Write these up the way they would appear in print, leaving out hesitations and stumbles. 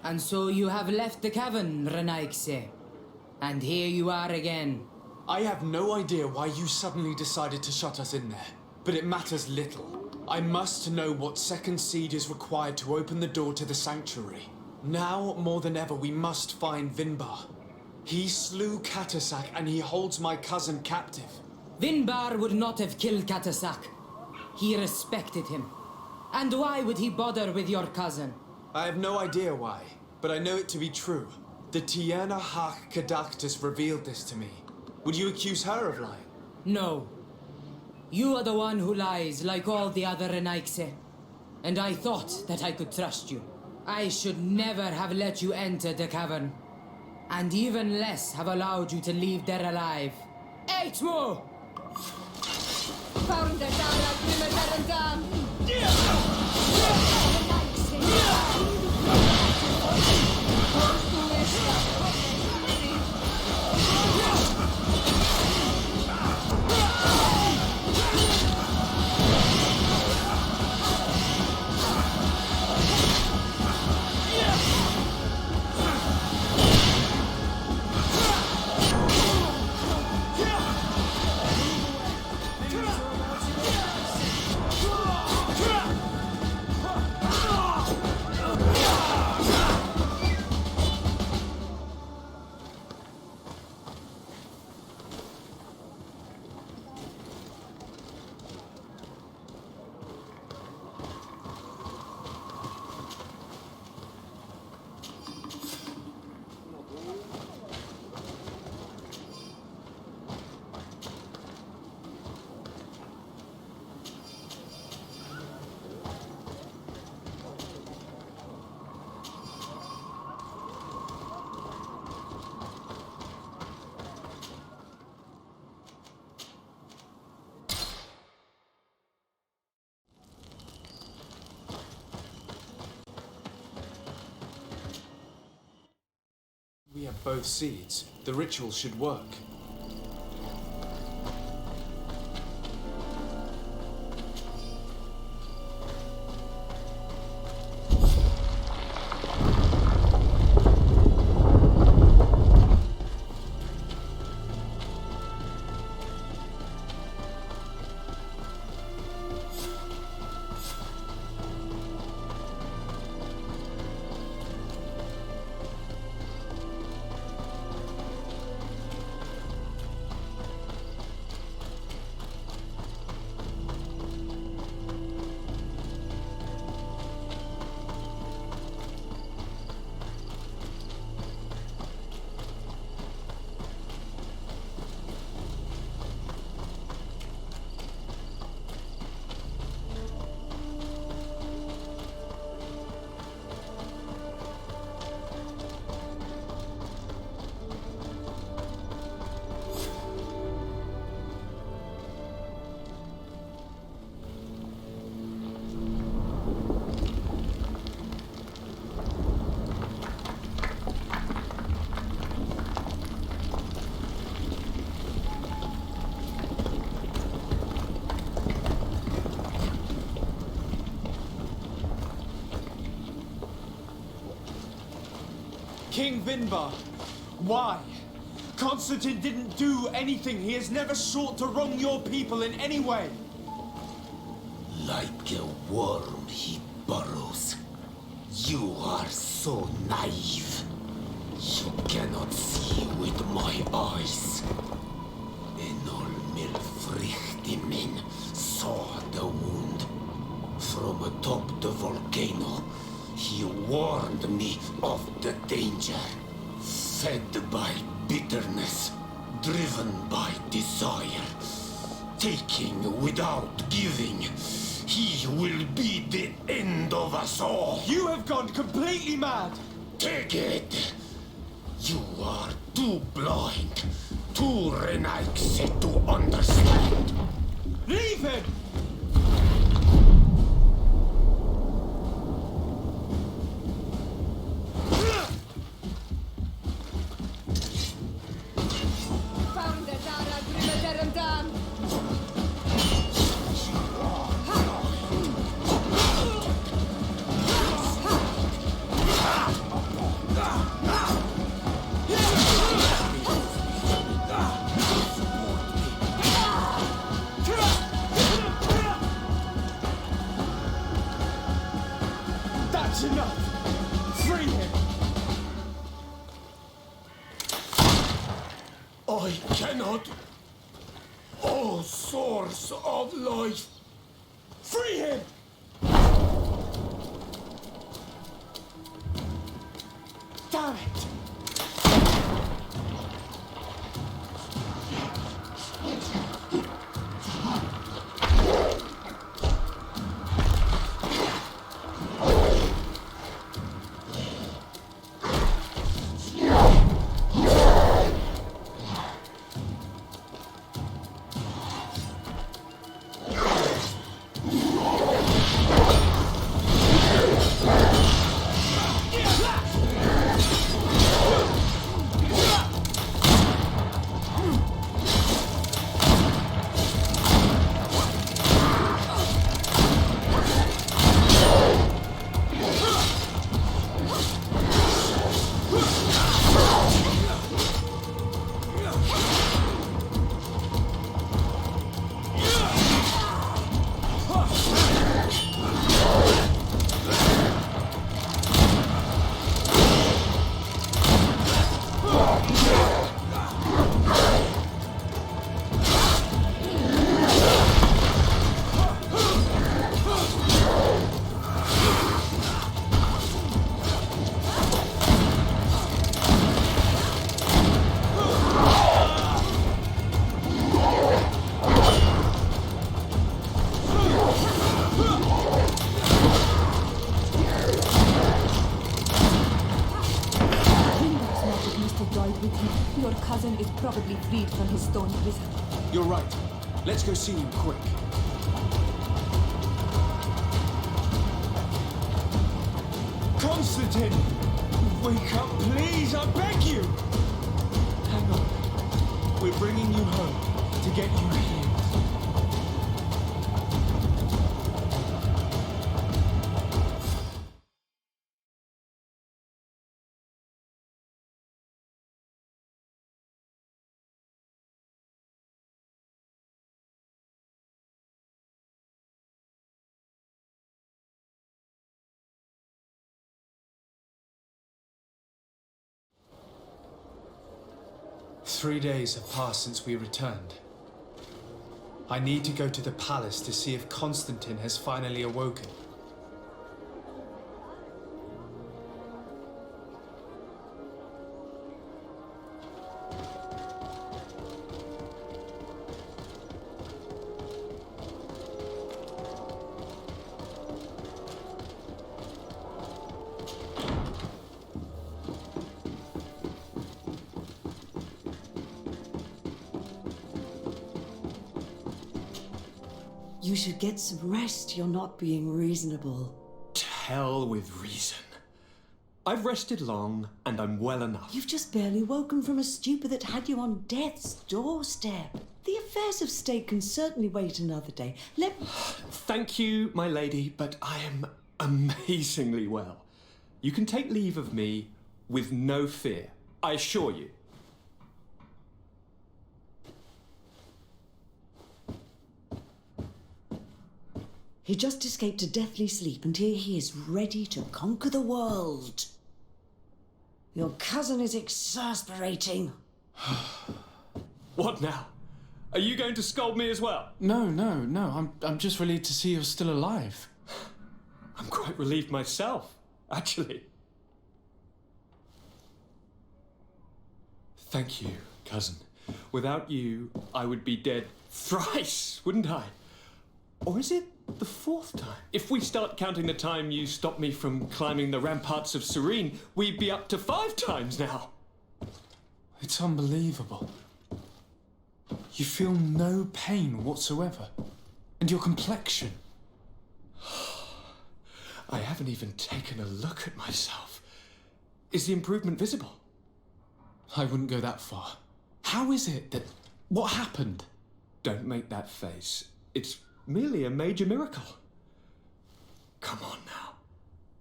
And so you have left the cavern, Renaigse. And here you are again. I have no idea why you suddenly decided to shut us in there, but it matters little. I must know what second seed is required to open the door to the sanctuary. Now, more than ever, we must find Vinbar. He slew Katasak and he holds my cousin captive. Vinbar would not have killed Katasak. He respected him. And why would he bother with your cousin? I have no idea why, but I know it to be true. The Tierna Hach Kadaktus revealed this to me. Would you accuse her of lying? No. You are the one who lies like all the other Renaigse. And I thought that I could trust you. I should never have let you enter the cavern. And even less have allowed you to leave there alive. Eitmo! Found the Dara We have both seeds. The ritual should work. King Vinbar, why? Constantine didn't do anything. He has never sought to wrong your people in any way. Like a worm he burrows. You are so naive. You cannot see with my eyes. Enol Milfrichtimin saw the wound. From atop the volcano, he warned me of the danger. Fed by bitterness, driven by desire, taking without giving, he will be the end of us all. You have gone completely mad. Take it! You are too blind, too Renaigse to understand. Leave him! Found the Dara I cannot. O source of life, free him! Damn it! Your cousin is probably freed from his stone prison. You're right. Let's go see him quick. Constantine! Wake up, please, I beg you! Hang on. We're bringing you home to get you healed. 3 days have passed since we returned. I need to go to the palace to see if Constantine has finally awoken. You should get some rest. You're not being reasonable. To hell with reason. I've rested long, and I'm well enough. You've just barely woken from a stupor that had you on death's doorstep. The affairs of state can certainly wait another day. Thank you, my lady, but I am amazingly well. You can take leave of me with no fear, I assure you. He just escaped a deathly sleep, and here he is, ready to conquer the world. Your cousin is exasperating. What now? Are you going to scold me as well? No. I'm just relieved to see you're still alive. I'm quite relieved myself, actually. Thank you, cousin. Without you, I would be dead thrice, wouldn't I? Or is it the 4th time? If we start counting the time you stopped me from climbing the ramparts of Serene, we'd be up to 5 times now. It's unbelievable. You feel no pain whatsoever. And your complexion. I haven't even taken a look at myself. Is the improvement visible? I wouldn't go that far. How is it that... What happened? Don't make that face. It's merely a major miracle. Come on now.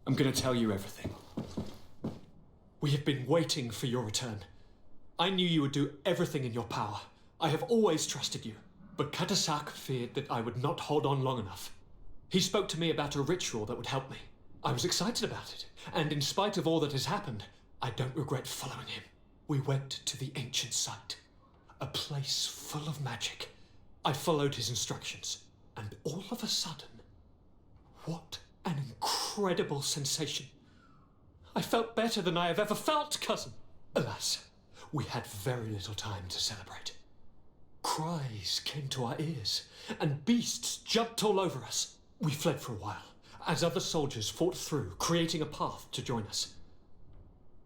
I'm going to tell you everything. We have been waiting for your return. I knew you would do everything in your power. I have always trusted you. But Katasak feared that I would not hold on long enough. He spoke to me about a ritual that would help me. I was excited about it. And in spite of all that has happened, I don't regret following him. We went to the ancient site. A place full of magic. I followed his instructions, and all of a sudden, what an incredible sensation. I felt better than I have ever felt, cousin. Alas, we had very little time to celebrate. Cries came to our ears, and beasts jumped all over us. We fled for a while, as other soldiers fought through, creating a path to join us.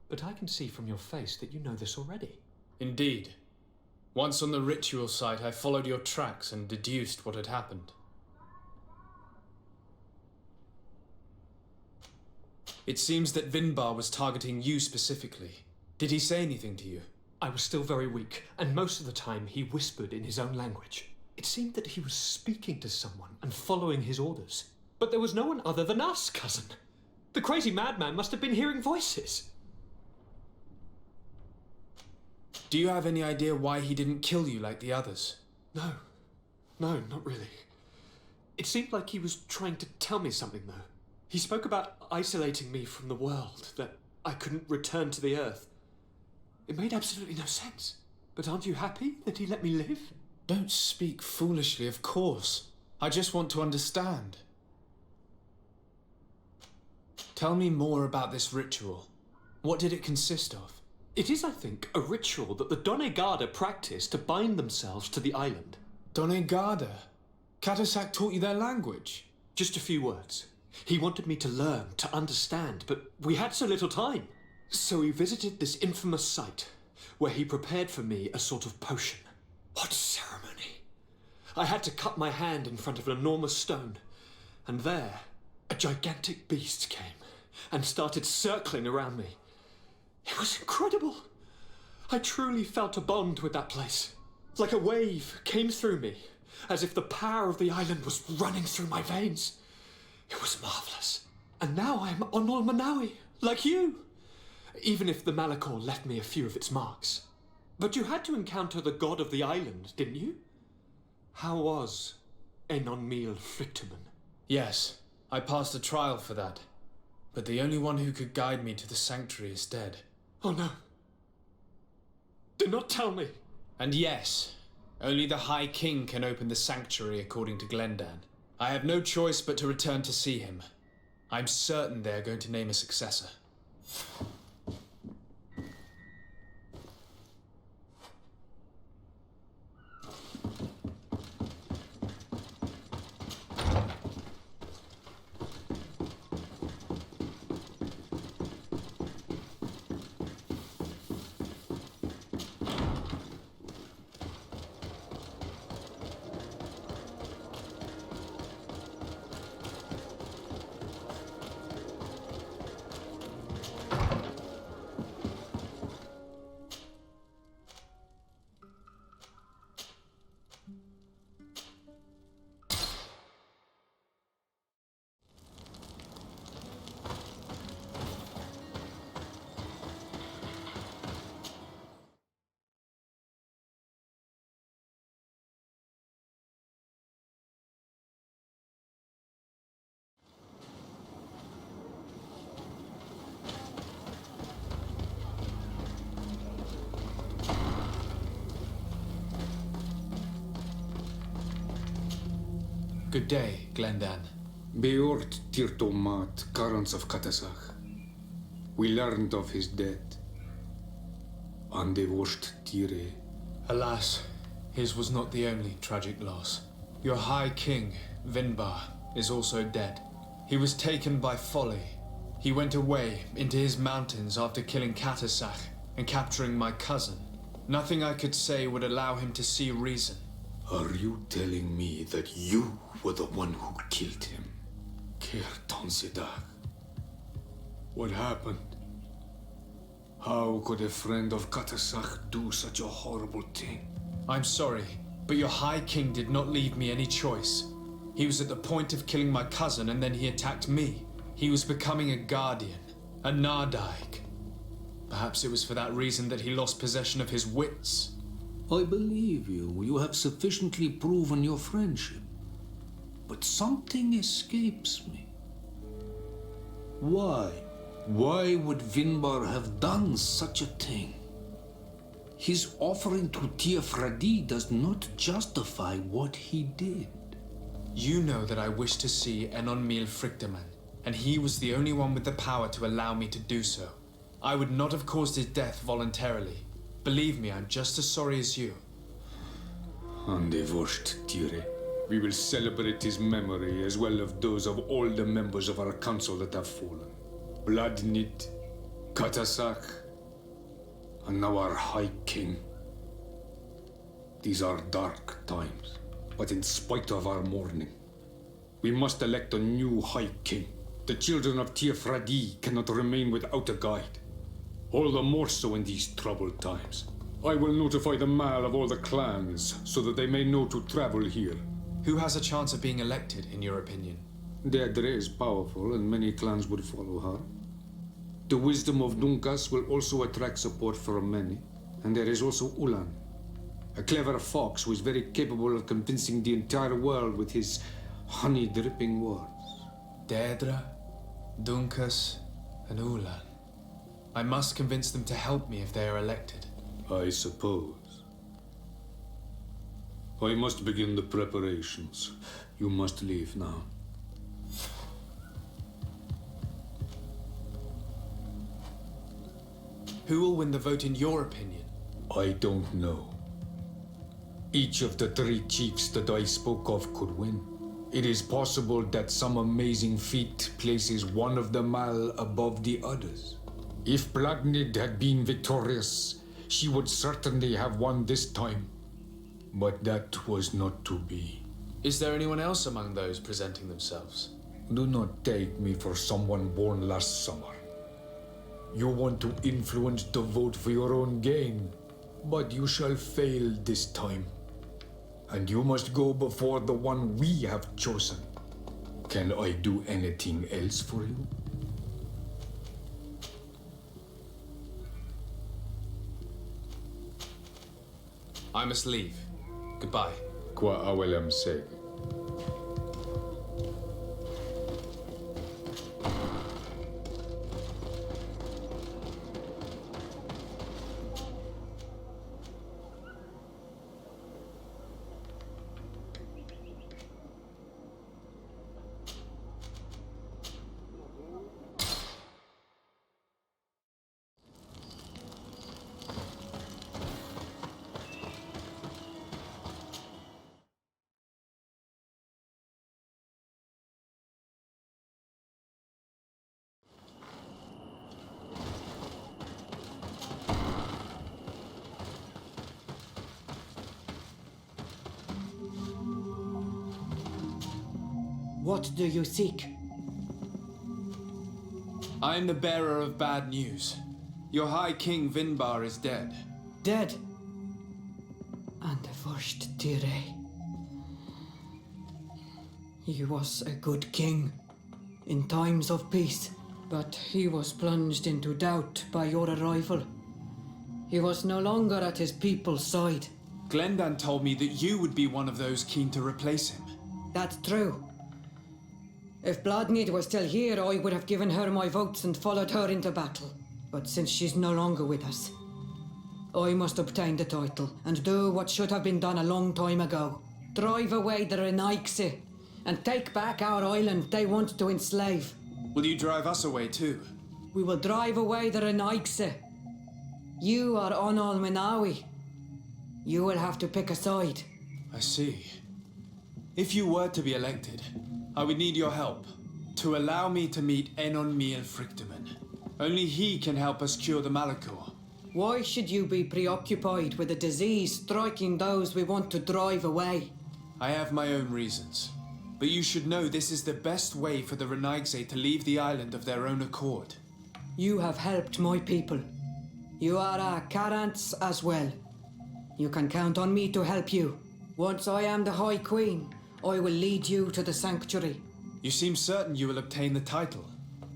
But I can see from your face that you know this already. Indeed. Once on the ritual site, I followed your tracks and deduced what had happened. It seems that Vinbar was targeting you specifically. Did he say anything to you? I was still very weak, and most of the time he whispered in his own language. It seemed that he was speaking to someone and following his orders. But there was no one other than us, cousin. The crazy madman must have been hearing voices. Do you have any idea why he didn't kill you like the others? No, not really. It seemed like he was trying to tell me something, though. He spoke about isolating me from the world, that I couldn't return to the Earth. It made absolutely no sense. But aren't you happy that he let me live? Don't speak foolishly, of course. I just want to understand. Tell me more about this ritual. What did it consist of? It is, I think, a ritual that the Donegada practice to bind themselves to the island. Donegada? Katasak taught you their language? Just a few words. He wanted me to learn, to understand, but we had so little time. So we visited this infamous site, where he prepared for me a sort of potion. What ceremony! I had to cut my hand in front of an enormous stone, and there, a gigantic beast came and started circling around me. It was incredible. I truly felt a bond with that place. Like a wave came through me, as if the power of the island was running through my veins. It was marvelous. And now I am Onol Manawi, like you. Even if the Malachor left me a few of its marks. But you had to encounter the god of the island, didn't you? How was Enonmil Frictamen? Yes, I passed a trial for that. But the only one who could guide me to the sanctuary is dead. Oh no. Do not tell me. And yes, only the High King can open the sanctuary according to Glendan. I have no choice but to return to see him. I'm certain they're going to name a successor. Good day, Glendan. Beort Tirtomat, Karans of Katasach. We learned of his death. Andevosht Tire. Alas, his was not the only tragic loss. Your High King, Vinbar, is also dead. He was taken by folly. He went away into his mountains after killing Katasach and capturing my cousin. Nothing I could say would allow him to see reason. Are you telling me that you were the one who killed him? Kerton Sedag. What happened? How could a friend of Katasach do such a horrible thing? I'm sorry, but your High King did not leave me any choice. He was at the point of killing my cousin and then he attacked me. He was becoming a guardian, a Nardaig. Perhaps it was for that reason that he lost possession of his wits. I believe you. You have sufficiently proven your friendship. But something escapes me. Why? Why would Vinbar have done such a thing? His offering to Teofradi does not justify what he did. You know that I wish to see Enonmil Frichtemann, and he was the only one with the power to allow me to do so. I would not have caused his death voluntarily. Believe me, I'm just as sorry as you. Undivorced Tire. We will celebrate his memory as well as those of all the members of our council that have fallen. Bladnid, Katasak, and now our High King. These are dark times, but in spite of our mourning, we must elect a new High King. The children of Teofradi cannot remain without a guide. All the more so in these troubled times. I will notify the Mal of all the clans so that they may know to travel here. Who has a chance of being elected, in your opinion? Deirdre is powerful and many clans would follow her. The wisdom of Dunkas will also attract support from many. And there is also Ulan, a clever fox who is very capable of convincing the entire world with his honey-dripping words. Deirdre, Dunkas, and Ulan. I must convince them to help me if they are elected. I suppose. I must begin the preparations. You must leave now. Who will win the vote in your opinion? I don't know. Each of the three chiefs that I spoke of could win. It is possible that some amazing feat places one of the Mal above the others. If Blagnid had been victorious, she would certainly have won this time. But that was not to be. Is there anyone else among those presenting themselves? Do not take me for someone born last summer. You want to influence the vote for your own gain, but you shall fail this time. And you must go before the one we have chosen. Can I do anything else for you? I must leave. Goodbye. Qua awelem seg. What do you seek? I am the bearer of bad news. Your High King Vinbar is dead. Dead. And the first Tire. He was a good king in times of peace, but he was plunged into doubt by your arrival. He was no longer at his people's side. Glendan told me that you would be one of those keen to replace him. That's true. If Bladnid was still here, I would have given her my votes and followed her into battle. But since she's no longer with us, I must obtain the title and do what should have been done a long time ago. Drive away the Renaigse and take back our island they want to enslave. Will you drive us away too? We will drive away the Renaigse. You are Onol Menawi. You will have to pick a side. I see. If you were to be elected, I would need your help to allow me to meet Enonmil Frichtemann. Only he can help us cure the Malachor. Why should you be preoccupied with a disease striking those we want to drive away? I have my own reasons. But you should know this is the best way for the Renaigse to leave the island of their own accord. You have helped my people. You are our Karants as well. You can count on me to help you. Once I am the High Queen, I will lead you to the sanctuary. You seem certain you will obtain the title.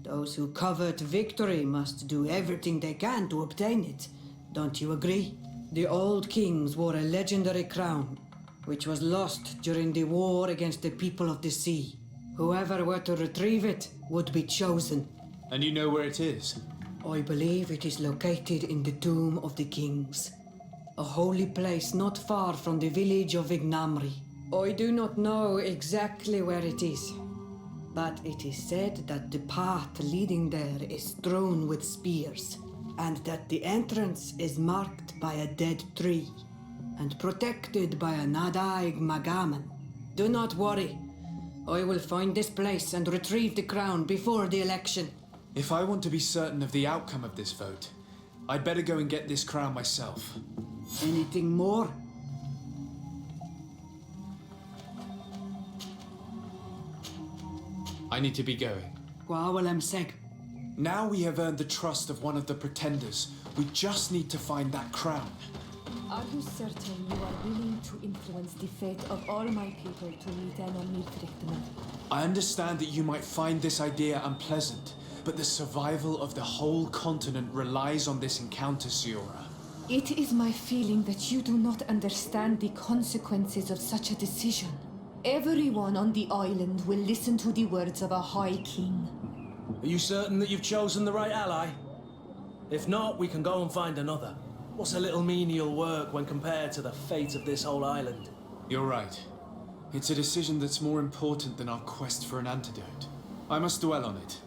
Those who covet victory must do everything they can to obtain it. Don't you agree? The old kings wore a legendary crown, which was lost during the war against the people of the sea. Whoever were to retrieve it would be chosen. And you know where it is? I believe it is located in the Tomb of the Kings. a holy place not far from the village of Ignamri. I do not know exactly where it is, but it is said that the path leading there is strewn with spears, and that the entrance is marked by a dead tree, and protected by a Nadaig Magaman. Do not worry. I will find this place and retrieve the crown before the election. If I want to be certain of the outcome of this vote, I'd better go and get this crown myself. Anything more? I need to be going. Seg. Now we have earned the trust of one of the pretenders. We just need to find that crown. Are you certain you are willing to influence the fate of all my people to meet an Omnifrichtman? I understand that you might find this idea unpleasant, but the survival of the whole continent relies on this encounter, Siora. It is my feeling that you do not understand the consequences of such a decision. Everyone on the island will listen to the words of a High King. Are you certain that you've chosen the right ally? If not, we can go and find another. What's a little menial work when compared to the fate of this whole island? You're right. It's a decision that's more important than our quest for an antidote. I must dwell on it.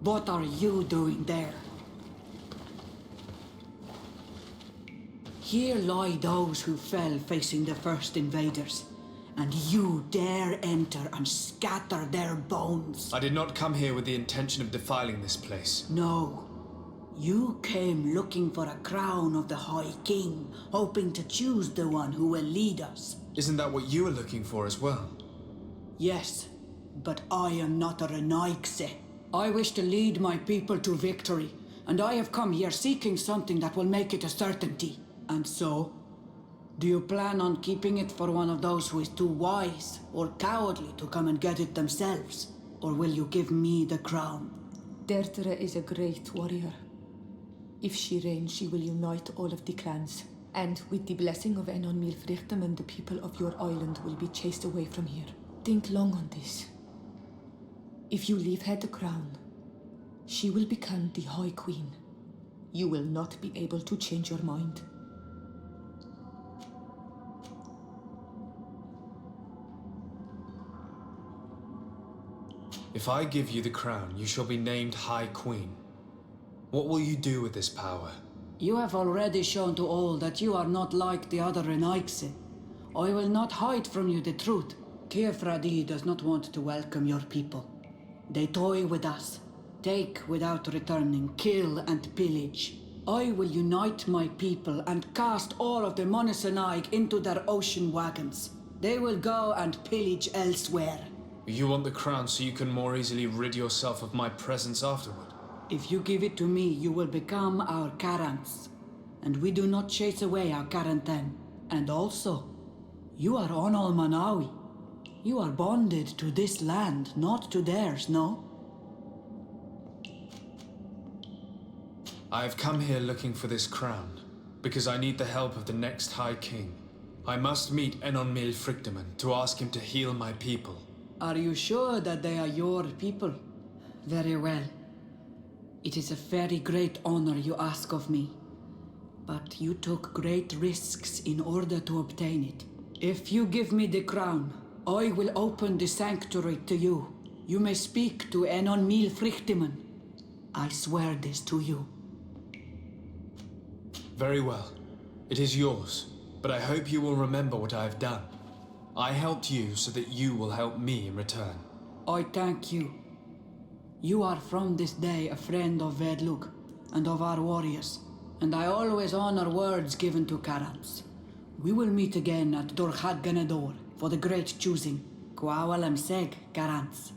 What are you doing there? Here lie those who fell facing the first invaders, and you dare enter and scatter their bones. I did not come here with the intention of defiling this place. No. You came looking for a crown of the High King, hoping to choose the one who will lead us. Isn't that what you were looking for as well? Yes, but I am not a Renaigse. I wish to lead my people to victory, and I have come here seeking something that will make it a certainty. And so, do you plan on keeping it for one of those who is too wise or cowardly to come and get it themselves? Or will you give me the crown? Deirdre is a great warrior. If she reigns, she will unite all of the clans. And with the blessing of Enon Milfrichtem, the people of your island will be chased away from here. Think long on this. If you leave her the crown, she will become the High Queen. You will not be able to change your mind. If I give you the crown, you shall be named High Queen. What will you do with this power? You have already shown to all that you are not like the other Renaigse. I will not hide from you the truth. Kefradi does not want to welcome your people. They toy with us, take without returning, kill and pillage. I will unite my people and cast all of the Monesenaig into their ocean wagons. They will go and pillage elsewhere. You want the crown so you can more easily rid yourself of my presence afterward? If you give it to me, you will become our Karants. And we do not chase away our Karanten. And also, you are Onol Manawi. You are bonded to this land, not to theirs, no? I have come here looking for this crown, because I need the help of the next High King. I must meet Enon Milfrichtem to ask him to heal my people. Are you sure that they are your people? Very well. It is a very great honor you ask of me. But you took great risks in order to obtain it. If you give me the crown, I will open the sanctuary to you. You may speak to Enon Milfrichtem. I swear this to you. Very well. It is yours, but I hope you will remember what I have done. I helped you so that you will help me in return. I thank you. You are from this day a friend of Vedlug and of our warriors, and I always honor words given to Karants. We will meet again at Dorchad Ganador for the great choosing. Kwawalam Seg, Karants.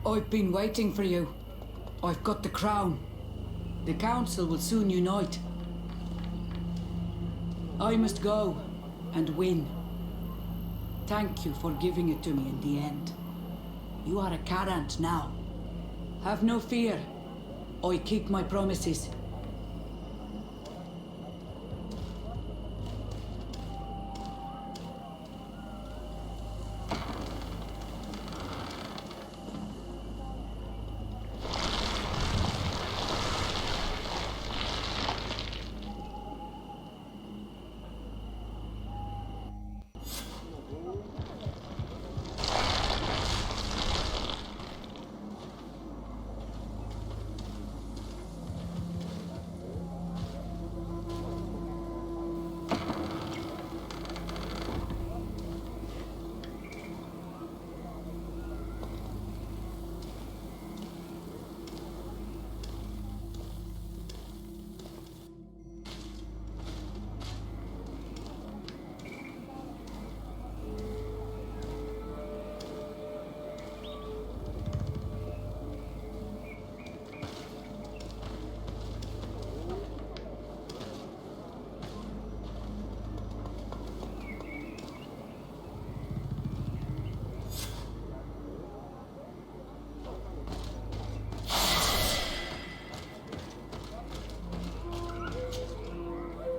I've been waiting for you. I've got the crown. The council will soon unite. I must go and win. Thank you for giving it to me in the end. You are a Carant now. Have no fear. I keep my promises.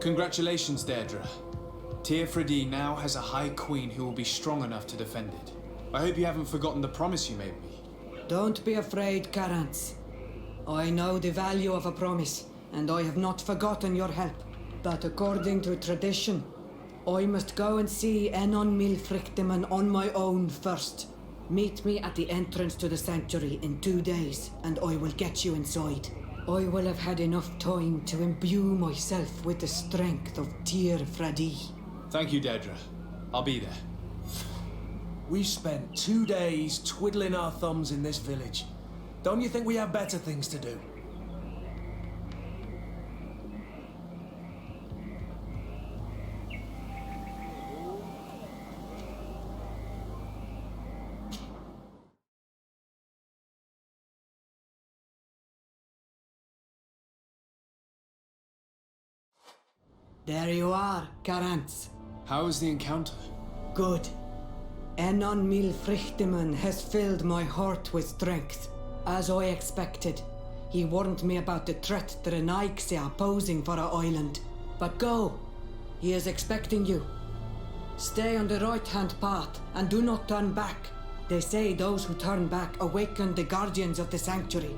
Congratulations, Deirdre. Tearfredi now has a High Queen who will be strong enough to defend it. I hope you haven't forgotten the promise you made me. Don't be afraid, Carants. I know the value of a promise, and I have not forgotten your help. But according to tradition, I must go and see Enon Milfrichteman on my own first. Meet me at the entrance to the sanctuary in 2 days, and I will get you inside. I will have had enough time to imbue myself with the strength of Tearfredi. Thank you, Deirdre. I'll be there. We've spent 2 days twiddling our thumbs in this village. Don't you think we have better things to do? There you are, Carants. How was the encounter? Good. Enon Milfrichteman has filled my heart with strength. As I expected, he warned me about the threat the Renaigse are posing for our island. But go, he is expecting you. Stay on the right-hand path and do not turn back. They say those who turn back awaken the guardians of the sanctuary.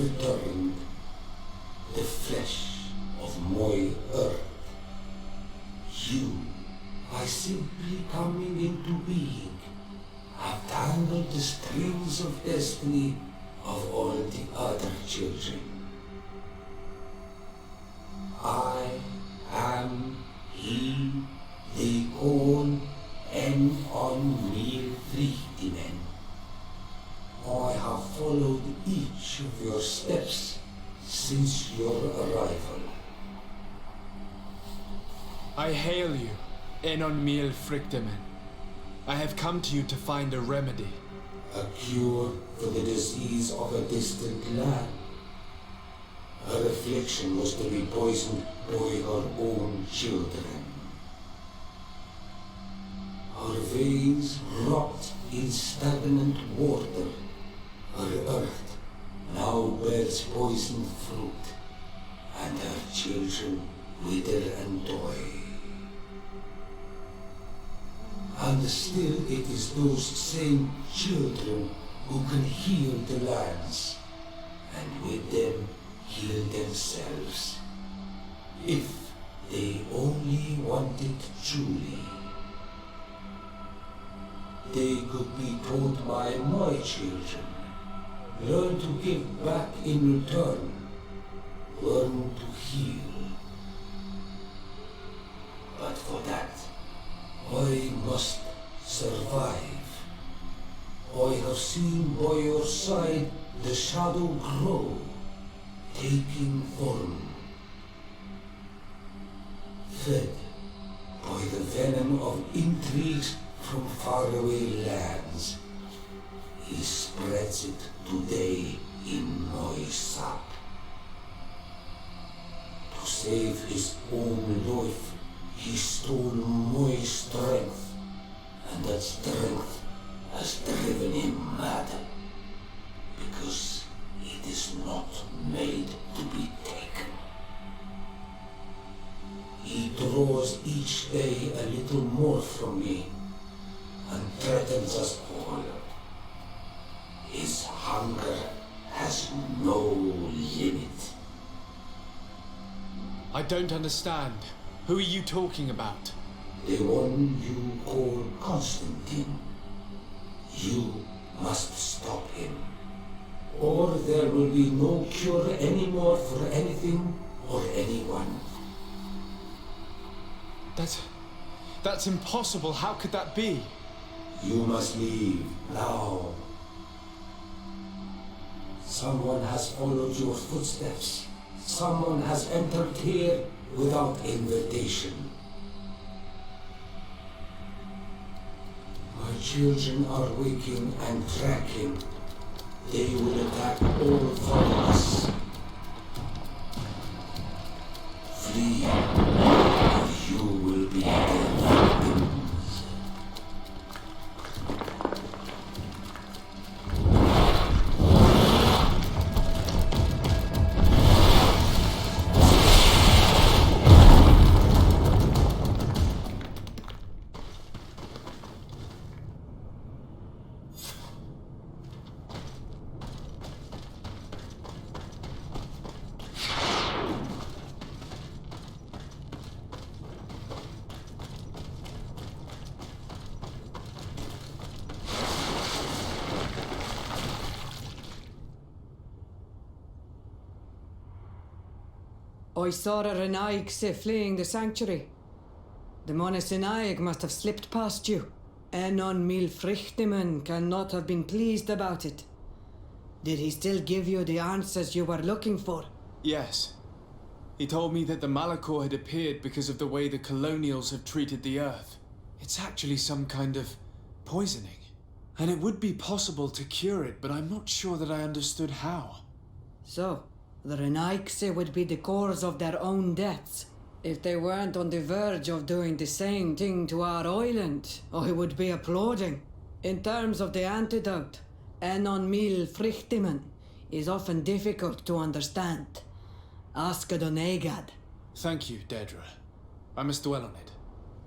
returned, the flesh of my earth. You, by simply coming into being, have tangled the strings of destiny of all the other children. I am he they call on Friedman. I have followed each of your steps since your arrival. I hail you, Enon Mil Frichtemen. I have come to you to find a remedy. A cure for the disease of a distant land. Her affliction was to be poisoned by her own children. Her veins rot in stagnant water. Her earth now bears poisoned fruit, and her children wither and die. And still it is those same children who can heal the lands, and with them heal themselves, if they only want it truly. They could be taught by my children, learn to give back in return, learn to heal. But for that, I must survive. I have seen by your side the shadow grow, taking form. Fed by the venom of intrigues from faraway lands, he spreads it today in my sap. To save his own life, he stole my strength, and that strength has driven him mad, because it is not made to be taken. He draws each day a little more from me, and threatens us all. His hunger has no limit. I don't understand. Who are you talking about? The one you call Constantine. You must stop him, or there will be no cure anymore for anything or anyone. That's impossible. How could that be? You must leave now. Someone has followed your footsteps. Someone has entered here without invitation. My children are waking and tracking. They will attack all four of us. Flee, or you will be their victims. I saw a Renaigse fleeing the sanctuary. The Monasenaig must have slipped past you. Enon Mil Frichtemen cannot have been pleased about it. Did he still give you the answers you were looking for? Yes. He told me that the Malachor had appeared because of the way the colonials have treated the Earth. It's actually some kind of poisoning. And it would be possible to cure it, but I'm not sure that I understood how. So, the Renaigse would be the cause of their own deaths. If they weren't on the verge of doing the same thing to our island, I would be applauding. In terms of the antidote, Enon Mil Frichtemen is often difficult to understand. Ask Adonegad. Thank you, Dedra. I must dwell on it.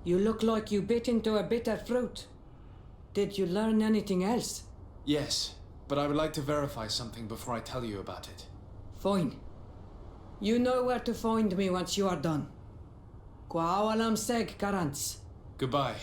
You look like you bit into a bitter fruit. Did you learn anything else? Yes, but I would like to verify something before I tell you about it. Fine. You know where to find me once you are done. Kwaawalam seg karants. Goodbye.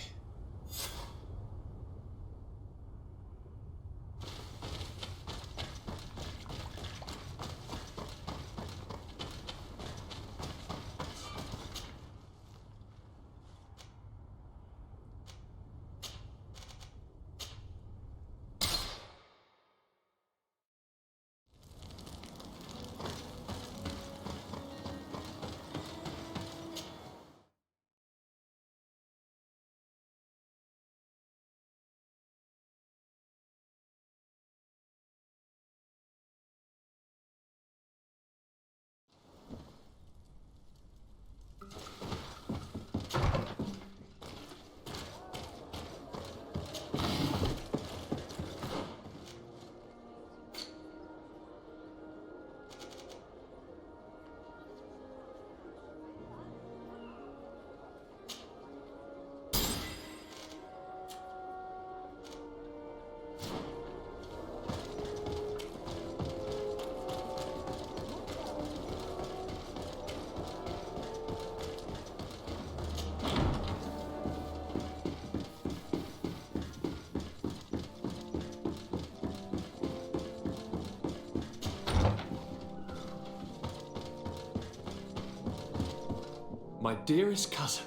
My dearest cousin,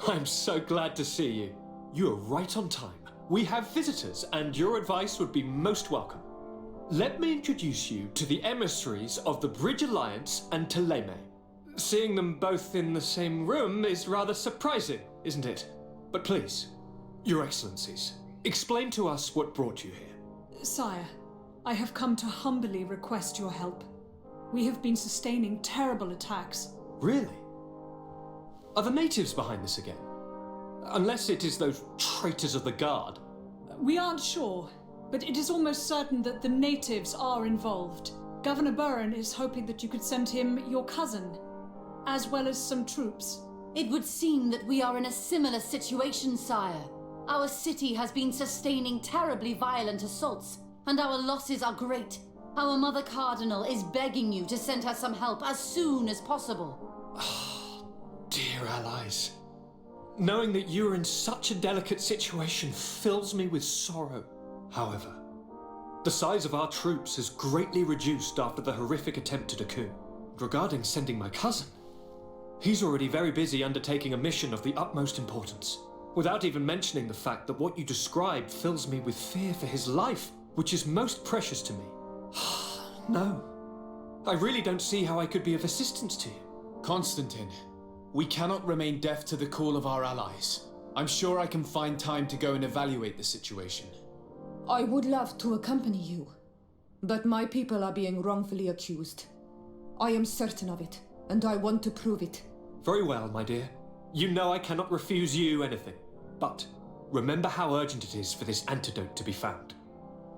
I'm so glad to see you. You are right on time. We have visitors, and your advice would be most welcome. Let me introduce you to the emissaries of the Bridge Alliance and Teleme. Seeing them both in the same room is rather surprising, isn't it? But please, Your Excellencies, explain to us what brought you here. Sire, I have come to humbly request your help. We have been sustaining terrible attacks. Really? Are the natives behind this again? Unless it is those traitors of the Guard. We aren't sure, but it is almost certain that the natives are involved. Governor Burren is hoping that you could send him your cousin, as well as some troops. It would seem that we are in a similar situation, sire. Our city has been sustaining terribly violent assaults, and our losses are great. Our Mother Cardinal is begging you to send her some help as soon as possible. Dear allies, knowing that you are in such a delicate situation fills me with sorrow. However, the size of our troops has greatly reduced after the horrific attempt at a coup. Regarding sending my cousin, he's already very busy undertaking a mission of the utmost importance, without even mentioning the fact that what you described fills me with fear for his life, which is most precious to me. No, I really don't see how I could be of assistance to you. Constantine, we cannot remain deaf to the call of our allies. I'm sure I can find time to go and evaluate the situation. I would love to accompany you, but my people are being wrongfully accused. I am certain of it, and I want to prove it. Very well, my dear. You know I cannot refuse you anything. But remember how urgent it is for this antidote to be found.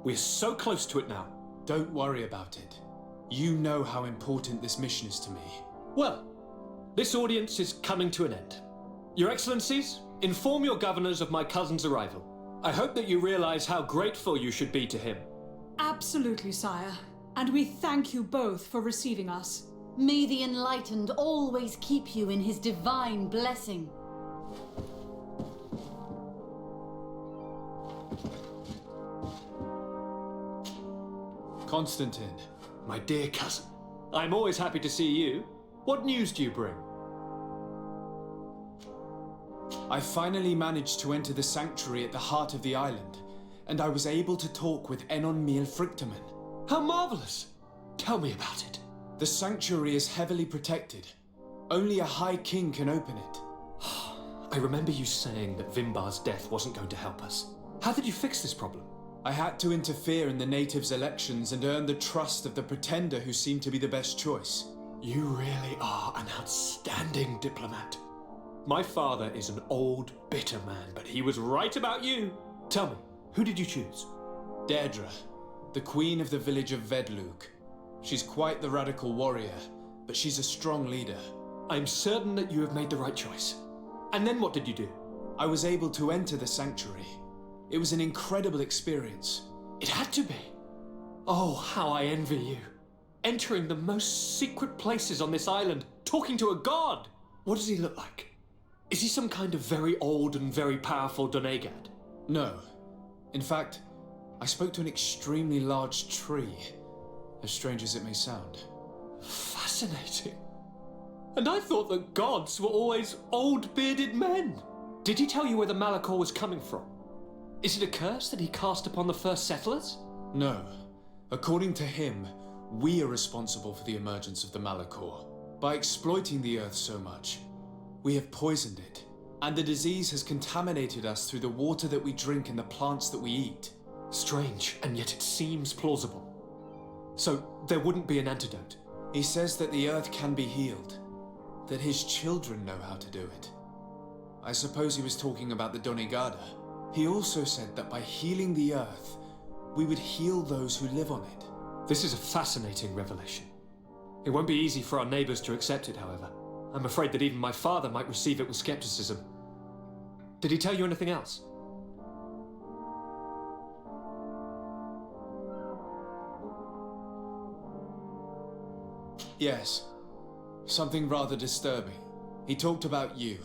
We're so close to it now. Don't worry about it. You know how important this mission is to me. Well, this audience is coming to an end. Your Excellencies, inform your governors of my cousin's arrival. I hope that you realize how grateful you should be to him. Absolutely, sire. And we thank you both for receiving us. May the Enlightened always keep you in his divine blessing. Constantine. My dear cousin, I'm always happy to see you. What news do you bring? I finally managed to enter the sanctuary at the heart of the island, and I was able to talk with Enon Miel Frichtemann. How marvelous! Tell me about it. The sanctuary is heavily protected. Only a High King can open it. I remember you saying that Vimbar's death wasn't going to help us. How did you fix this problem? I had to interfere in the natives' elections and earn the trust of the pretender who seemed to be the best choice. You really are an outstanding diplomat. My father is an old, bitter man, but he was right about you. Tell me, who did you choose? Deirdre, the queen of the village of Vedlug. She's quite the radical warrior, but she's a strong leader. I'm certain that you have made the right choice. And then what did you do? I was able to enter the sanctuary. It was an incredible experience. It had to be. Oh, how I envy you. entering the most secret places on this island, talking to a god. What does he look like? Is he some kind of very old and very powerful Donegad? No. In fact, I spoke to an extremely large tree, as strange as it may sound. Fascinating. And I thought that gods were always old bearded men. Did he tell you where the Malachor was coming from? Is it a curse that he cast upon the first settlers? No. According to him, we are responsible for the emergence of the Malachor. By exploiting the Earth so much, we have poisoned it, and the disease has contaminated us through the water that we drink and the plants that we eat. Strange, and yet it seems plausible. So, there wouldn't be an antidote? He says that the Earth can be healed, that his children know how to do it. I suppose he was talking about the Donegada. He also said that by healing the Earth, we would heal those who live on it. This is a fascinating revelation. It won't be easy for our neighbors to accept it, however. I'm afraid that even my father might receive it with skepticism. Did he tell you anything else? Yes. Something rather disturbing. He talked about you.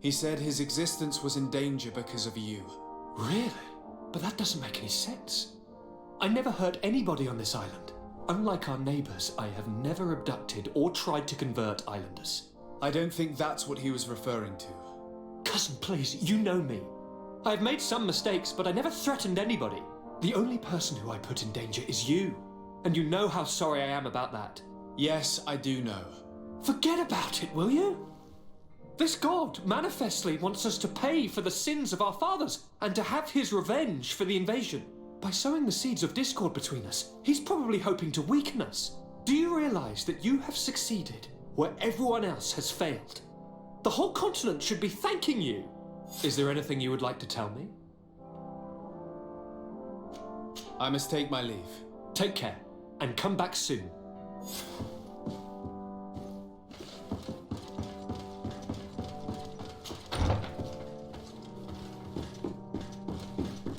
He said his existence was in danger because of you. Really? But that doesn't make any sense. I never hurt anybody on this island. Unlike our neighbors, I have never abducted or tried to convert islanders. I don't think that's what he was referring to. Cousin, please, you know me. I have made some mistakes, but I never threatened anybody. The only person who I put in danger is you. And you know how sorry I am about that. Yes, I do know. Forget about it, will you? This god manifestly wants us to pay for the sins of our fathers and to have his revenge for the invasion. By sowing the seeds of discord between us, he's probably hoping to weaken us. Do you realize that you have succeeded where everyone else has failed? The whole continent should be thanking you. Is there anything you would like to tell me? I must take my leave. Take care, and come back soon.